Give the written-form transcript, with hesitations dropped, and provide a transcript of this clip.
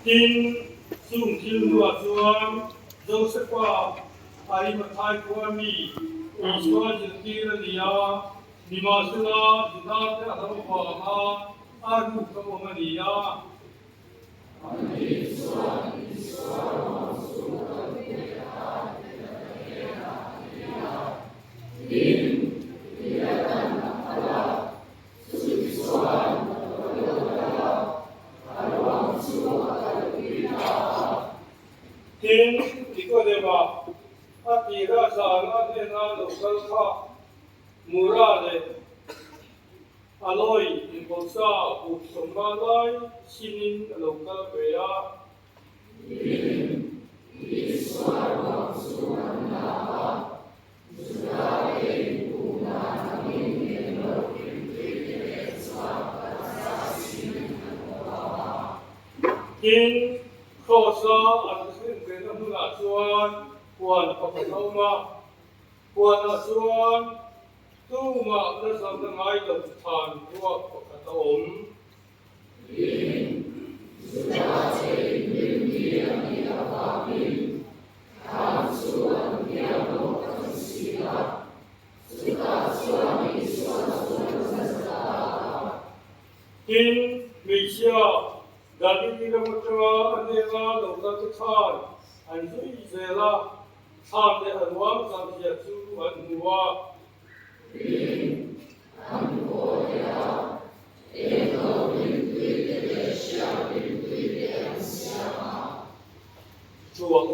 今宋金路说，都是话，阿里们太过米，你说就听了你呀，你嘛是啦，其他的什么话嘛，阿鲁跟我们你呀。天一个对吧？他底下上那天那路根卡，木拉的，阿罗伊因菩萨不松巴来，心灵的路根贝呀。天靠沙阿是跟着木拉说，关不可透嘛，关阿说。tu ma na sam na ngai lo than tua ko ka ta om in mi sia dali ni lo twa ane ga lo ta than an zui zela than de an wang sam sia chu an nuwa主啊，